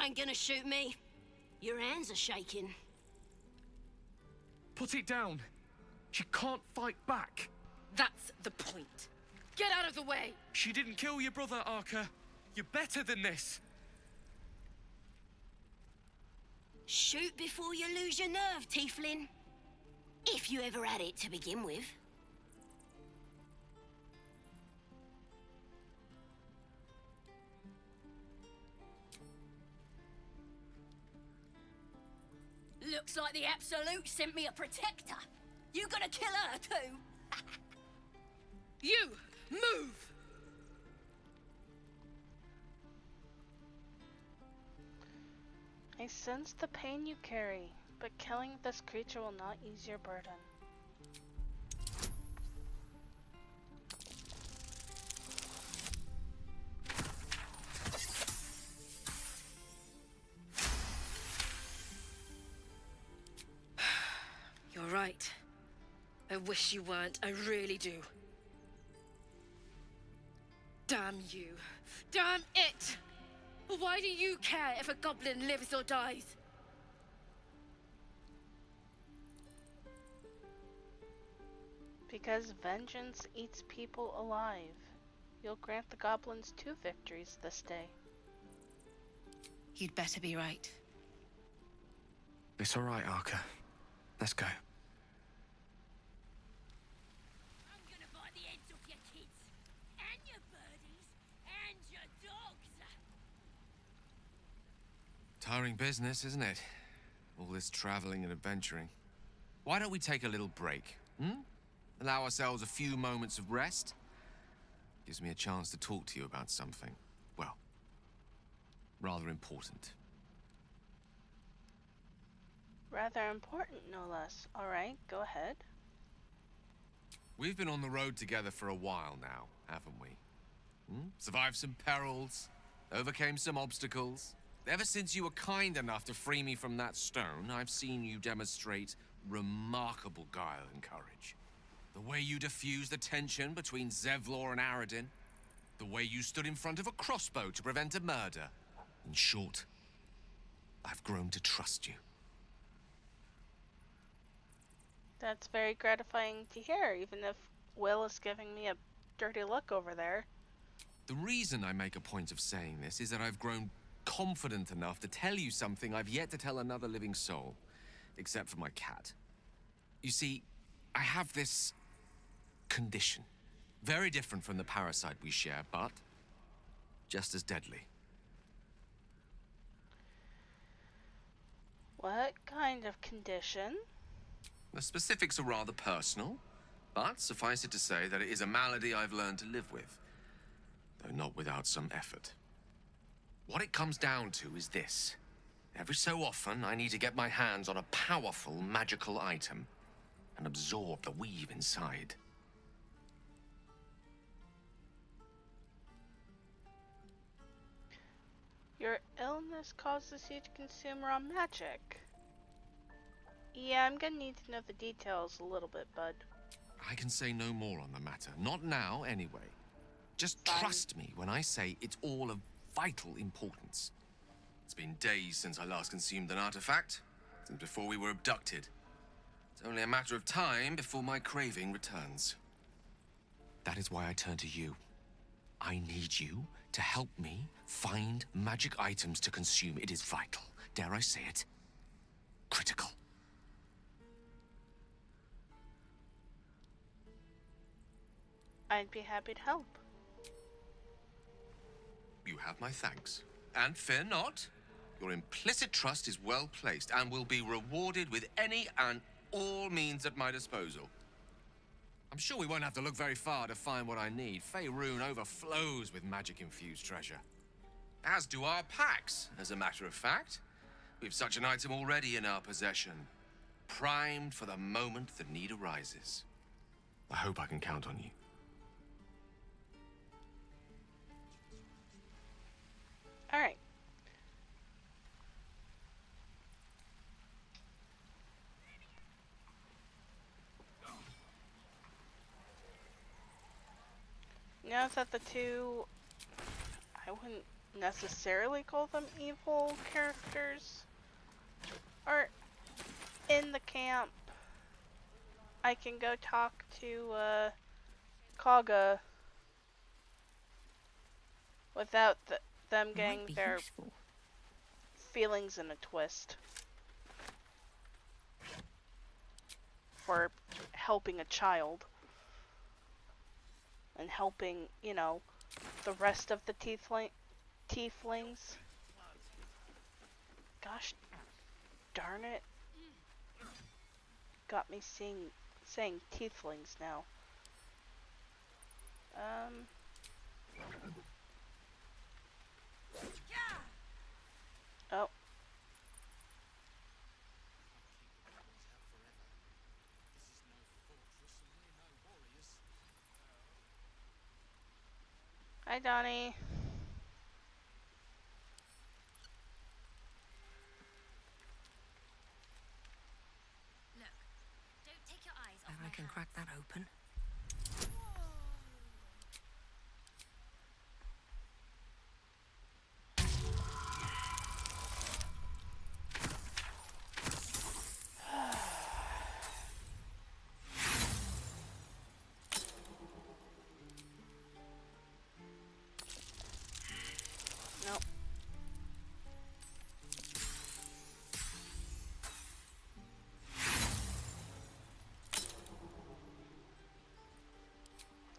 ain't gonna shoot me. Your hands are shaking. Put it down. She can't fight back. That's the point. Get out of the way! She didn't kill your brother, Arca. You're better than this. Shoot before you lose your nerve, Tieflin. If you ever had it to begin with. Looks like the Absolute sent me a protector. You gonna kill her too? You! Move! I sense the pain you carry, but killing this creature will not ease your burden. You're right. I wish you weren't, I really do. Damn you. Damn it! Why do you care if a goblin lives or dies? Because vengeance eats people alive. You'll grant the goblins 2 victories this day. You'd better be right. It's all right, Arca. Let's go. I'm gonna bite the heads off your kids, and your birdies, and your dogs. Tiring business, isn't it? All this traveling and adventuring. Why don't we take a little break, Allow ourselves a few moments of rest? Gives me a chance to talk to you about something, well, rather important. Rather important, no less. Alright, go ahead. We've been on the road together for a while now, haven't we? Survived some perils, overcame some obstacles. Ever since you were kind enough to free me from that stone, I've seen you demonstrate remarkable guile and courage. The way you diffused the tension between Zevlor and Aradin. The way you stood in front of a crossbow to prevent a murder. In short, I've grown to trust you. That's very gratifying to hear, even if Will is giving me a dirty look over there. The reason I make a point of saying this is that I've grown confident enough to tell you something I've yet to tell another living soul, except for my cat. You see, I have this condition. Very different from the parasite we share, but just as deadly. What kind of condition? The specifics are rather personal, but suffice it to say that it is a malady I've learned to live with, though not without some effort. What it comes down to is this. Every so often, I need to get my hands on a powerful magical item and absorb the weave inside. Your illness causes you to consume raw magic. Yeah, I'm gonna need to know the details a little bit, bud. I can say no more on the matter. Not now, anyway. Just Fine. trust me when I say it's all of vital importance. It's been days since I last consumed an artifact, since before we were abducted. It's only a matter of time before my craving returns. That is why I turn to you. I need you to help me find magic items to consume. It is vital. Dare I say it? Critical. I'd be happy to help. You have my thanks. And fear not. Your implicit trust is well placed and will be rewarded with any and all means at my disposal. I'm sure we won't have to look very far to find what I need. Faerun overflows with magic-infused treasure. As do our packs, as a matter of fact. We've such an item already in our possession. Primed for the moment the need arises. I hope I can count on you. Alright. Notice that the two... I wouldn't necessarily call them evil characters are in the camp. I can go talk to Kaga without them getting Might be their useful. feelings in a twist for helping a child and helping, you know, the rest of the tieflings. Gosh darn it. Got me saying tieflings now. Oh. Hi, Donnie. Look, don't take your eyes off my I can hands. crack that open. Nope.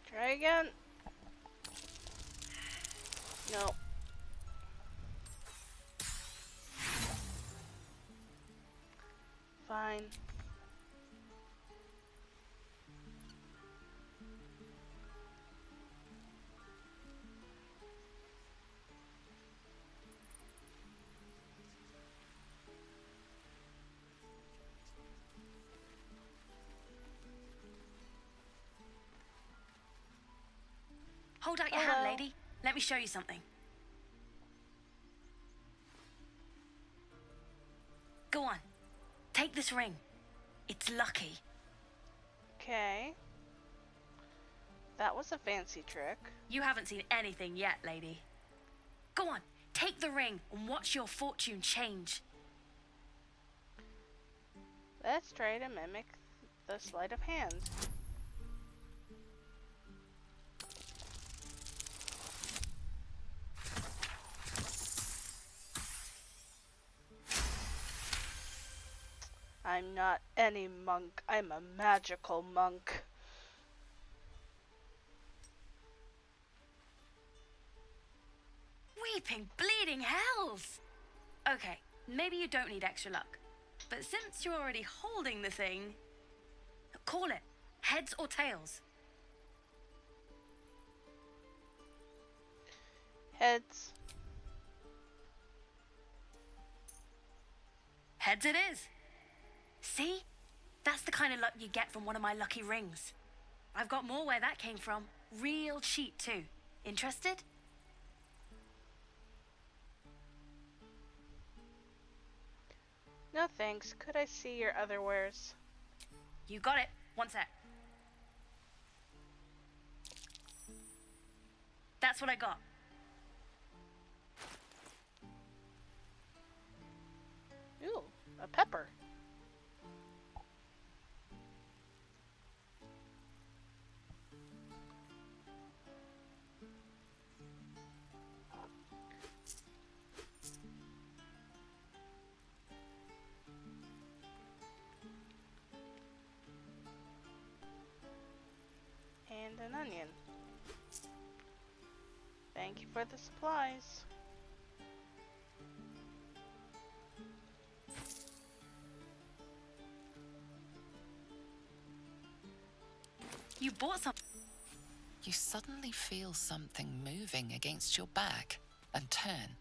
Try again. Nope. Fine. Hold out your Hello. hand, lady. Let me show you something. Go on. Take this ring. It's lucky. Okay. That was a fancy trick. You haven't seen anything yet, lady. Go on. Take the ring and watch your fortune change. Let's try to mimic the sleight of hand. I'm not any monk. I'm a magical monk. Weeping, bleeding hells! Okay, maybe you don't need extra luck. But since you're already holding the thing, call it. Heads or tails? Heads. Heads it is. See? That's the kind of luck you get from one of my lucky rings. I've got more where that came from. Real cheap too. Interested? No thanks. Could I see your other wares? You got it. One sec. That's what I got. Ooh, a pepper. And an onion. Thank you for the supplies. You bought some. You suddenly feel something moving against your back and turn.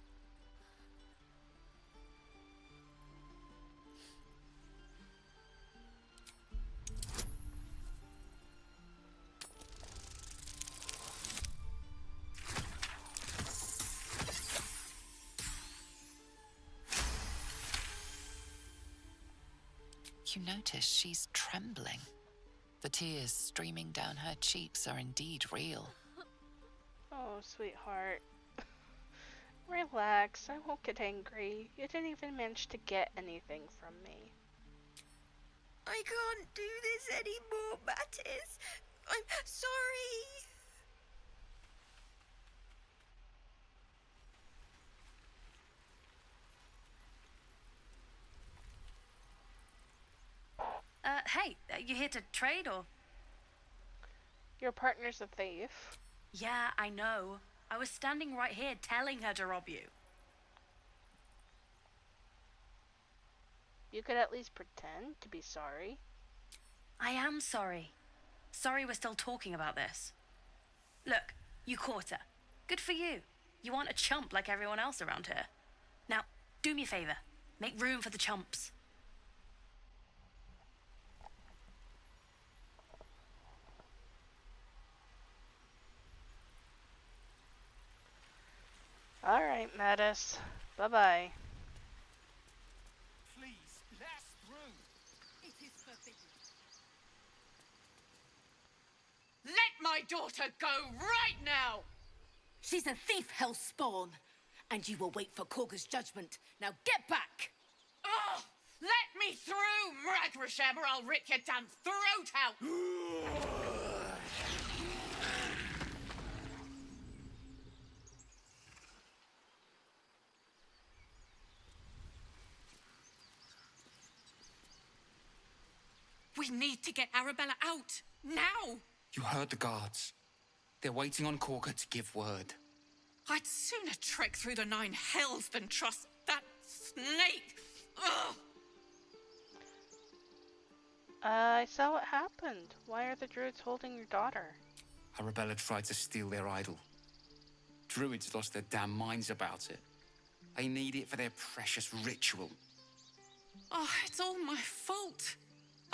You notice she's trembling. The tears streaming down her cheeks are indeed real. Oh, sweetheart. Relax, I won't get angry. You didn't even manage to get anything from me. I can't do this anymore, Mattis. I'm sorry. Hey, you here to trade or? Your partner's a thief. Yeah, I know. I was standing right here telling her to rob you. You could at least pretend to be sorry. I am sorry. Sorry we're still talking about this. Look, you caught her. Good for you. You aren't a chump like everyone else around here. Now, do me a favor. Make room for the chumps. Alright, Mattis. Bye-bye. Please, let us through. It is forbidden. Let my daughter go right now! She's a thief, hellspawn. And you will wait for Korga's judgment. Now get back! Oh, let me through, Mragrasham, or I'll rip your damn throat out! We need to get Arabella out, now! You heard the guards. They're waiting on Korga to give word. I'd sooner trek through the 9 hells than trust that snake! Ugh! I saw what happened. Why are the Druids holding your daughter? Arabella tried to steal their idol. Druids lost their damn minds about it. They need it for their precious ritual. Oh, it's all my fault.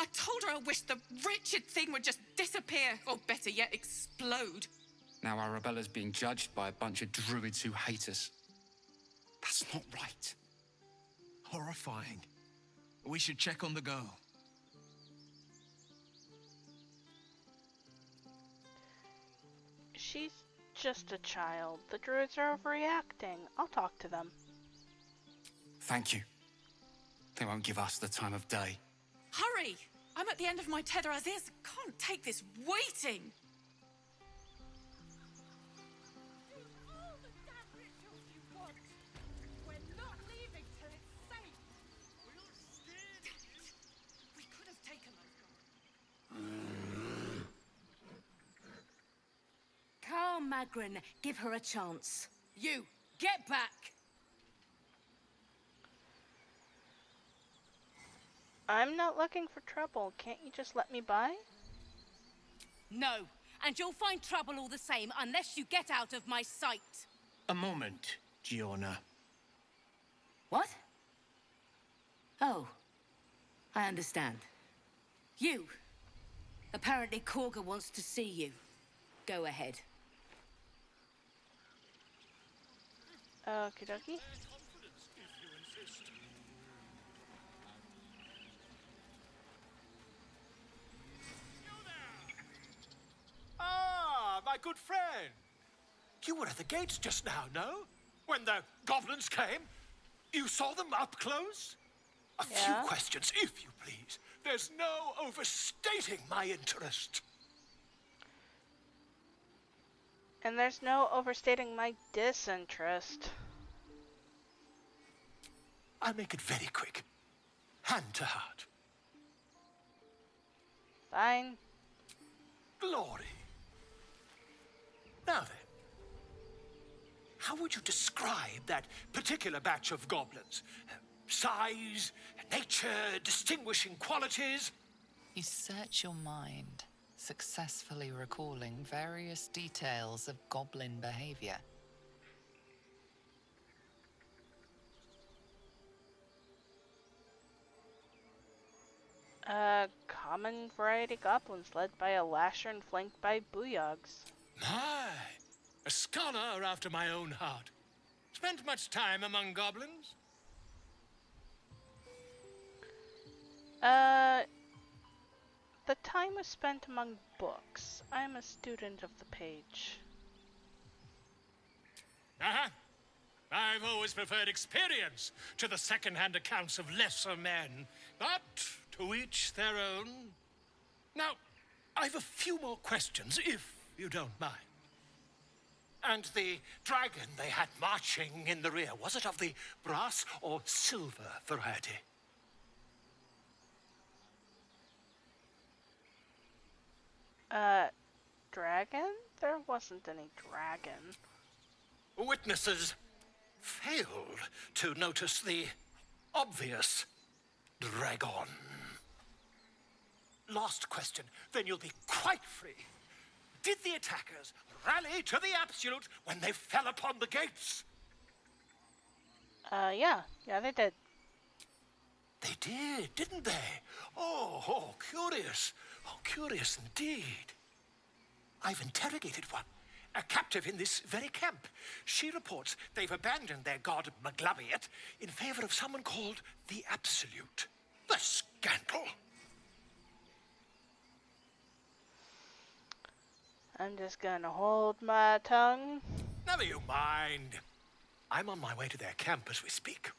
I told her I wished the wretched thing would just disappear, or better yet, explode. Now Arabella's being judged by a bunch of Druids who hate us. That's not right. Horrifying. We should check on the girl. She's just a child. The Druids are overreacting. I'll talk to them. Thank you. They won't give us the time of day. Hurry! I'm at the end of my tether as is. Can't take this waiting. All the damn rituals you want. We're not leaving till it's safe. We could have taken those guards. Calm, Magrin. Give her a chance. You, get back! I'm not looking for trouble. Can't you just let me by? No, and you'll find trouble all the same unless you get out of my sight. A moment, Giona. What? Oh, I understand. You. Apparently Korga wants to see you. Go ahead. Okie dokie. Ah, my good friend. You were at the gates just now, no? When the goblins came? You saw them up close? A few questions, if you please. There's no overstating my interest. And there's no overstating my disinterest. I'll make it very quick. Hand to heart. Fine. Glory. Now then, how would you describe that particular batch of goblins? Size, nature, distinguishing qualities? You search your mind, successfully recalling various details of goblin behavior. Common variety goblins led by a lasher and flanked by booyogs. My, a scholar after my own heart. Spent much time among goblins? The time was spent among books. I'm a student of the page. Uh-huh. I've always preferred experience to the second-hand accounts of lesser men. But to each their own. Now, I've a few more questions, if you don't mind. And the dragon they had marching in the rear, was it of the brass or silver variety? Dragon? There wasn't any dragon. Witnesses failed to notice the obvious dragon. Last question, then you'll be quite free. Did the attackers rally to the absolute when they fell upon the gates? Yeah, they did. They did, didn't they? Oh, curious. Oh, curious indeed. I've interrogated one, a captive in this very camp. She reports they've abandoned their god Maglabiet in favor of someone called the Absolute. The scandal! I'm just gonna hold my tongue. Never you mind. I'm on my way to their camp as we speak.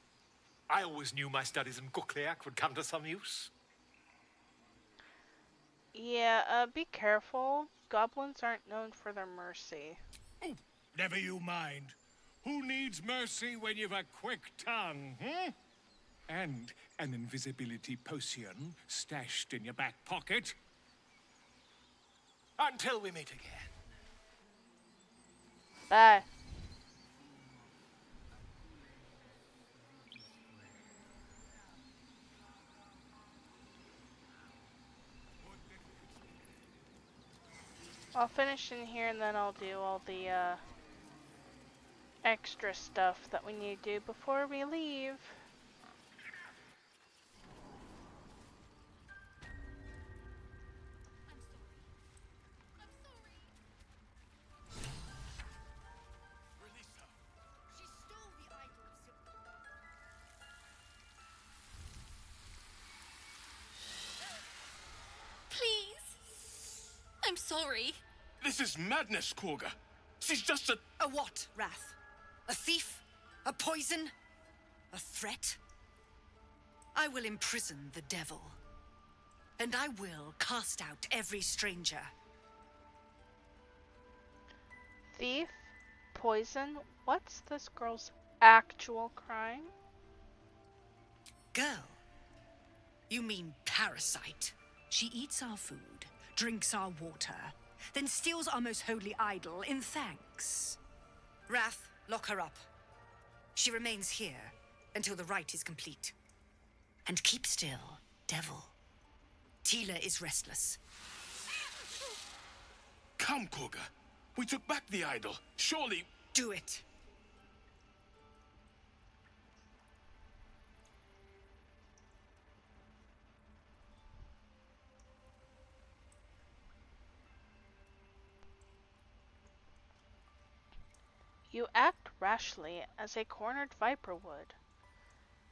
I always knew my studies in Gukliak would come to some use. Yeah, be careful. Goblins aren't known for their mercy. Oh, never you mind. Who needs mercy when you've a quick tongue, hmm? And an invisibility potion stashed in your back pocket. Until we meet again. Bye. I'll finish in here and then I'll do all the extra stuff that we need to do before we leave. Please. I'm sorry. This is madness, Korga. She's just a... A what, Wrath? A thief? A poison? A threat? I will imprison the devil. And I will cast out every stranger. Thief? Poison? What's this girl's actual crime? Girl? You mean parasite? She eats our food, drinks our water, then steals our most holy idol in thanks. Wrath, lock her up. She remains here until the rite is complete. And keep still, devil. Tila is restless. Come, Korga. We took back the idol. Surely... Do it. You act rashly as a cornered viper would.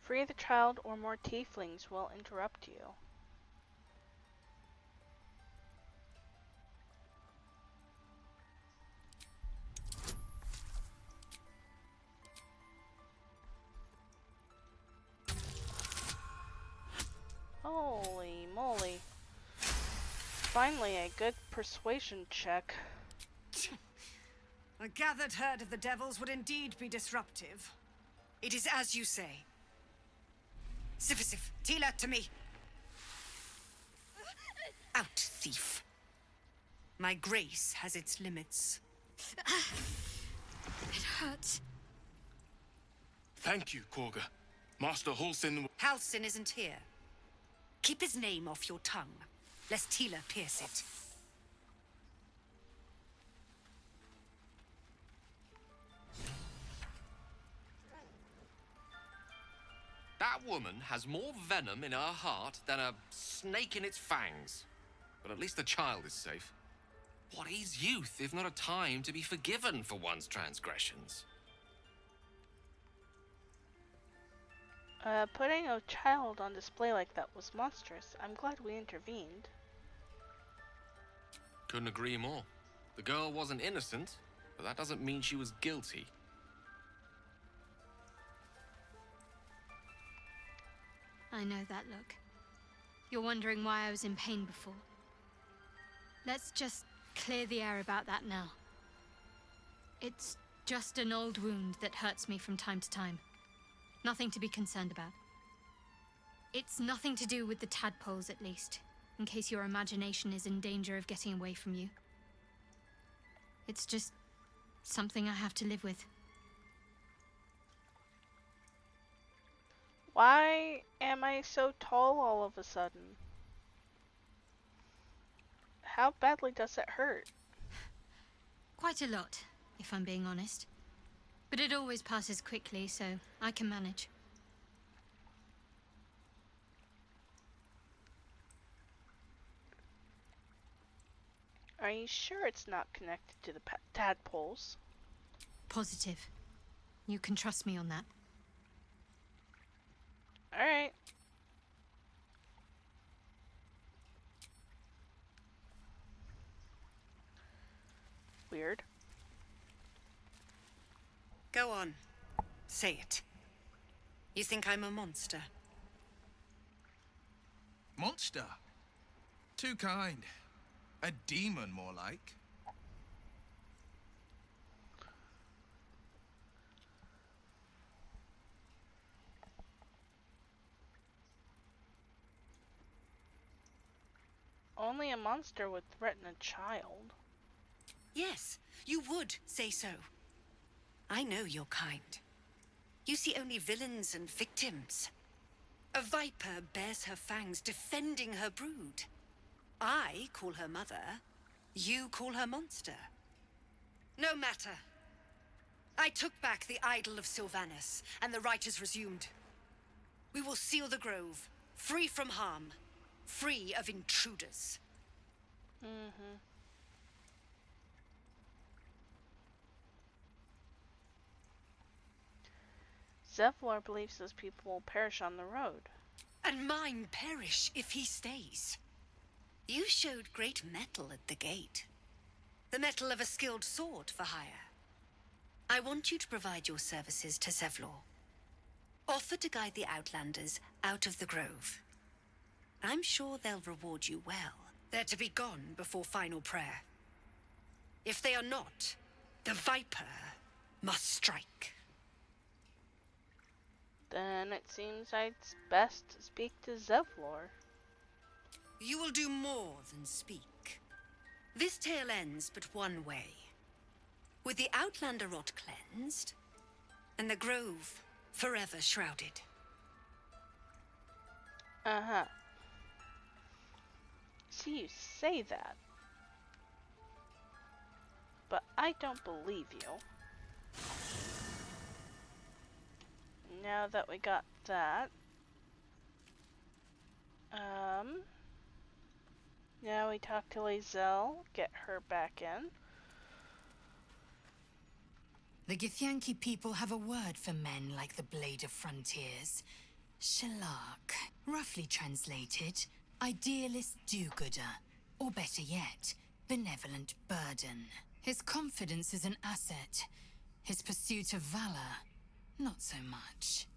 Free the child or more tieflings will interrupt you. Holy moly. Finally a good persuasion check. A gathered herd of the devils would indeed be disruptive. It is as you say. Sifisif, Tila, to me. Out, thief. My grace has its limits. It hurts. Thank you, Korga. Master Halsin... Halsin isn't here. Keep his name off your tongue, lest Tila pierce it. That woman has more venom in her heart than a snake in its fangs. But at least the child is safe. What is youth if not a time to be forgiven for one's transgressions? Putting a child on display like that was monstrous. I'm glad we intervened. Couldn't agree more. The girl wasn't innocent, but that doesn't mean she was guilty. I know that look. You're wondering why I was in pain before. Let's just clear the air about that now. It's just an old wound that hurts me from time to time. Nothing to be concerned about. It's nothing to do with the tadpoles, at least, in case your imagination is in danger of getting away from you. It's just something I have to live with. Why am I so tall all of a sudden? How badly does it hurt? Quite a lot, if I'm being honest. But it always passes quickly, so I can manage. Are you sure it's not connected to the tadpoles? Positive. You can trust me on that. Alright. Weird. Go on. Say it. You think I'm a monster? Monster? Too kind. A demon, more like. Only a monster would threaten a child. Yes, you would say so. I know your kind. You see only villains and victims. A viper bears her fangs defending her brood. I call her mother. You call her monster. No matter. I took back the idol of Sylvanas, and the rite is resumed. We will seal the grove, free from harm, free of intruders. Zevlor believes those people will perish on the road. And mine perish if he stays. You showed great mettle at the gate. The mettle of a skilled sword for hire. I want you to provide your services to Zevlor. Offer to guide the Outlanders out of the grove. I'm sure they'll reward you well. They're to be gone before final prayer. If they are not, the Viper must strike. Then it seems it's best to speak to Zevlor. You will do more than speak. This tale ends but one way. With the Outlander rot cleansed, and the grove forever shrouded. See, you say that, but I don't believe you. Now that we got that, now we talk to Lae'zel, get her back in. The Githyanki people have a word for men like the Blade of Frontiers. Shalak. Roughly translated, idealist do-gooder. Or better yet, benevolent burden. His confidence is an asset. His pursuit of valor, not so much.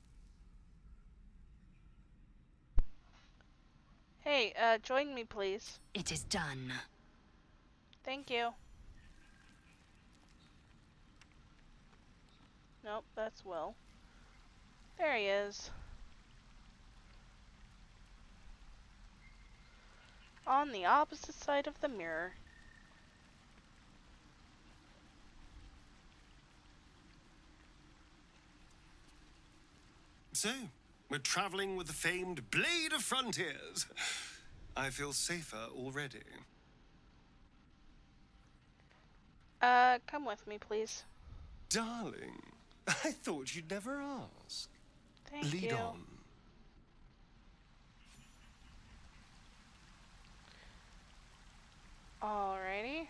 Hey, join me please. It is done. Thank you. Nope, that's Will. There he is. On the opposite side of the mirror. So, we're traveling with the famed Blade of Frontiers. I feel safer already. Come with me, please. Darling, I thought you'd never ask. Thank Lead you. on. Alrighty.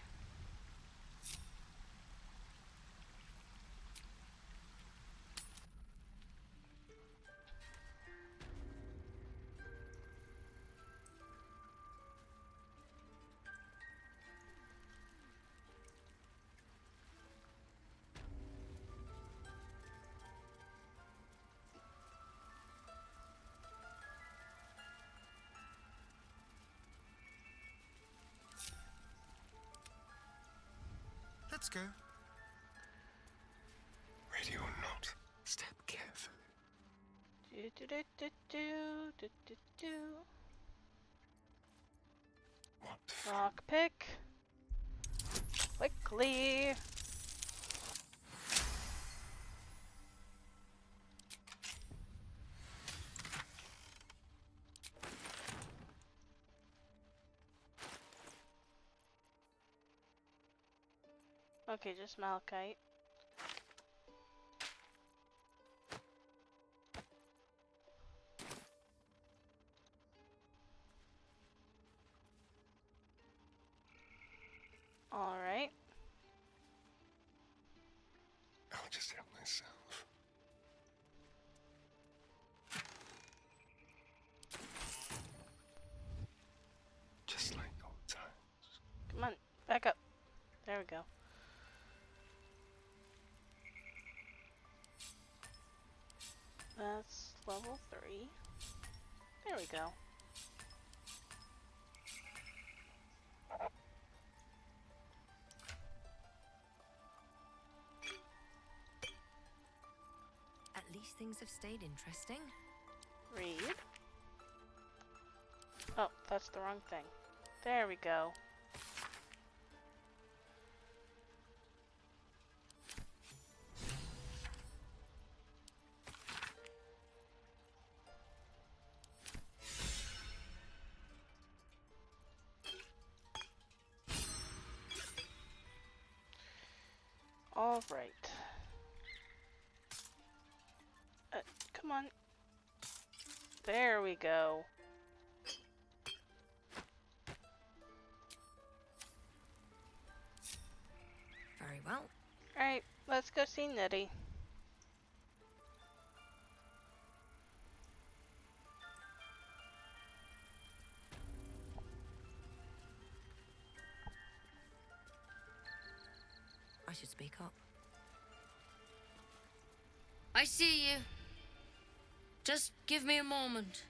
Let's go. Ready or not, step carefully. What? Lockpick. Quickly. Okay, just malachite. All right. I'll just help myself. Just like old times. Come on, back up. There we go. That's level 3. There we go. At least things have stayed interesting. Read. Oh, that's the wrong thing. There we go. All right. Come on. There we go. Very well. Alright, let's go see Nitty. I should speak up. I see you. Just give me a moment.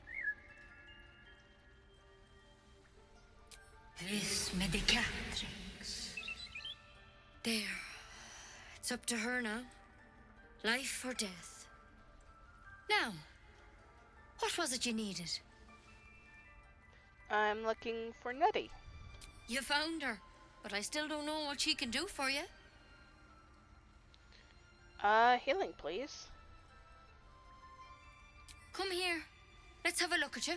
Vis medicatrix. There. It's up to her now. Life or death. Now, what was it you needed? I'm looking for Nitty. You found her, but I still don't know what she can do for you. Healing, please. Come here. Let's have a look at you.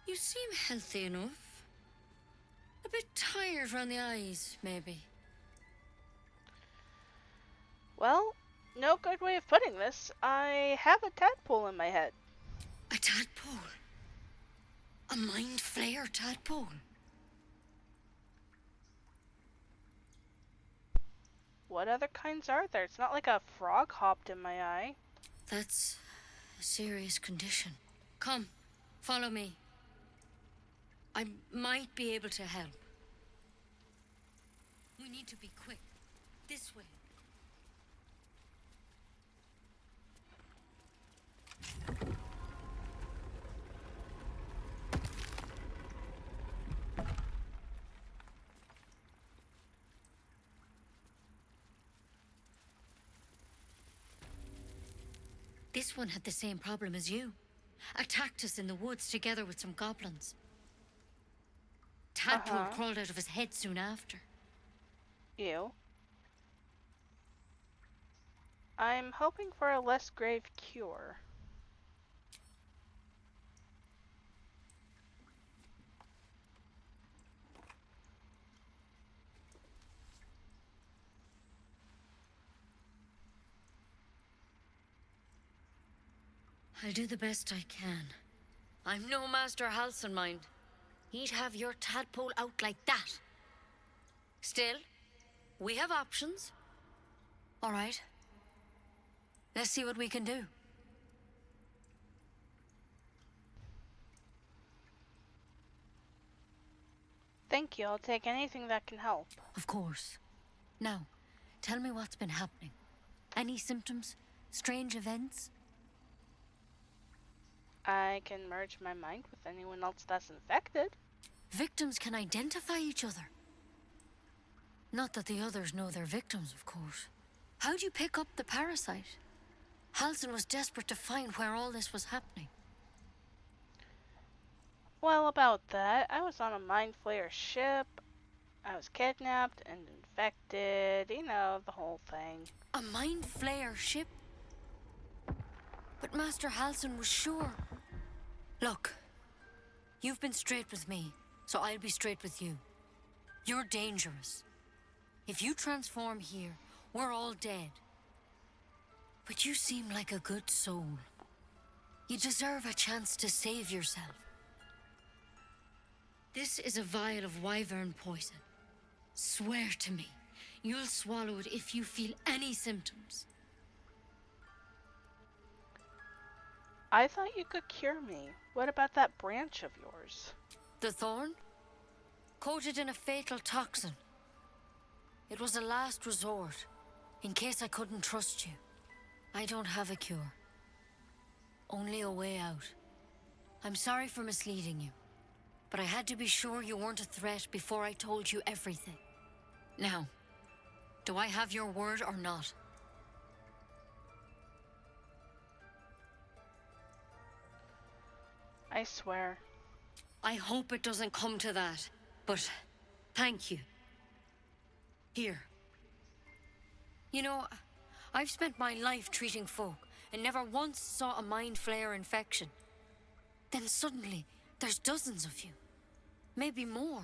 You seem healthy enough. A bit tired around the eyes, maybe. Well, no good way of putting this. I have a tadpole in my head. A tadpole? A mind flayer tadpole? What other kinds are there? It's not like a frog hopped in my eye. That's a serious condition. Come, follow me. I might be able to help. We need to be quick. This way. This one had the same problem as you. Attacked us in the woods together with some goblins. Tadpole crawled out of his head soon after. Ew. I'm hoping for a less grave cure. I'll do the best I can. I'm no Master Halcyon, mind. He'd have your tadpole out like that. Still, we have options. All right. Let's see what we can do. Thank you. I'll take anything that can help. Of course. Now, tell me what's been happening. Any symptoms? Strange events? I can merge my mind with anyone else that's infected. Victims can identify each other. Not that the others know they're victims, of course. How'd you pick up the parasite? Halsin was desperate to find where all this was happening. Well, about that, I was on a Mind Flayer ship. I was kidnapped and infected. You know, the whole thing. A Mind Flayer ship? But Master Halsin was sure. Look, you've been straight with me, so I'll be straight with you. You're dangerous. If you transform here, we're all dead. But you seem like a good soul. You deserve a chance to save yourself. This is a vial of wyvern poison. Swear to me, you'll swallow it if you feel any symptoms. I thought you could cure me. What about that branch of yours? The thorn? Coated in a fatal toxin. It was a last resort, in case I couldn't trust you. I don't have a cure. Only a way out. I'm sorry for misleading you, but I had to be sure you weren't a threat before I told you everything. Now, do I have your word or not? I swear. I hope it doesn't come to that, but thank you. Here. You know, I've spent my life treating folk and never once saw a Mind Flayer infection. Then suddenly, there's dozens of you. Maybe more.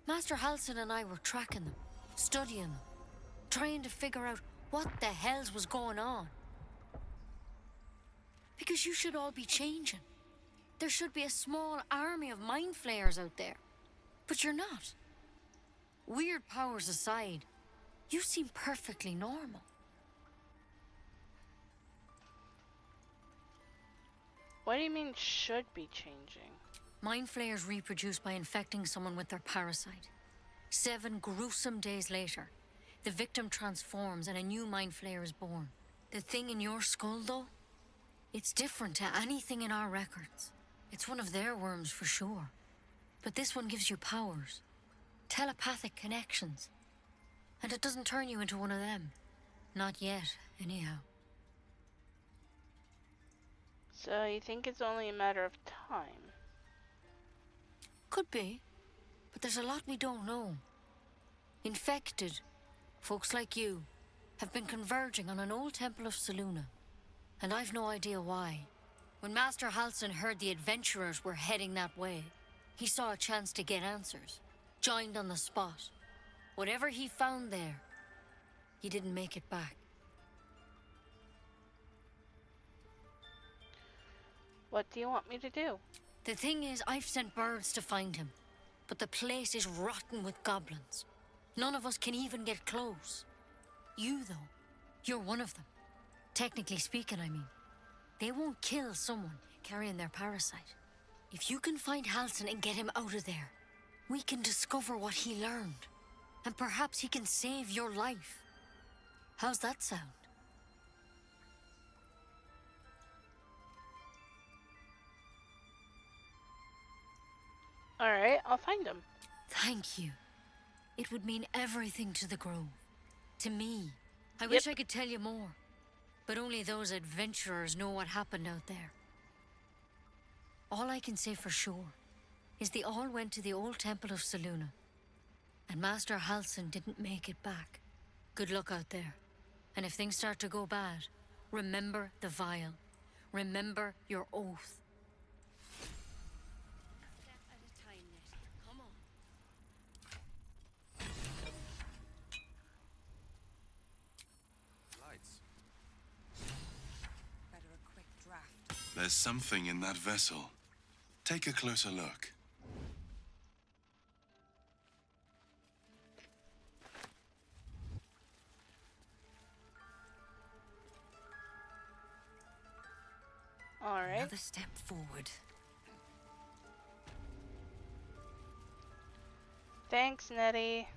Master Halsin and I were tracking them, studying them, trying to figure out what the hells was going on. Because you should all be changing. There should be a small army of Mind Flayers out there. But you're not. Weird powers aside, you seem perfectly normal. What do you mean, should be changing? Mind Flayers reproduce by infecting someone with their parasite. 7 gruesome days later, the victim transforms and a new Mind Flayer is born. The thing in your skull, though, it's different to anything in our records. It's one of their worms for sure. But this one gives you powers. Telepathic connections. And it doesn't turn you into one of them. Not yet, anyhow. So you think it's only a matter of time? Could be. But there's a lot we don't know. Infected, folks like you, have been converging on an old temple of Selûne. And I've no idea why. When Master Halsin heard the adventurers were heading that way, he saw a chance to get answers. Joined on the spot. Whatever he found there, he didn't make it back. What do you want me to do? The thing is, I've sent birds to find him. But the place is rotten with goblins. None of us can even get close. You, though, you're one of them. Technically speaking, I mean. They won't kill someone carrying their parasite. If you can find Halsin and get him out of there, we can discover what he learned. And perhaps he can save your life. How's that sound? Alright, I'll find him. Thank you. It would mean everything to the Grove. To me. I wish I could tell you more. But only those adventurers know what happened out there. All I can say for sure is they all went to the old temple of Selûne. And Master Halsin didn't make it back. Good luck out there. And if things start to go bad, remember the vial. Remember your oath. There's something in that vessel. Take a closer look. Alright. Another step forward. Thanks, Nettie.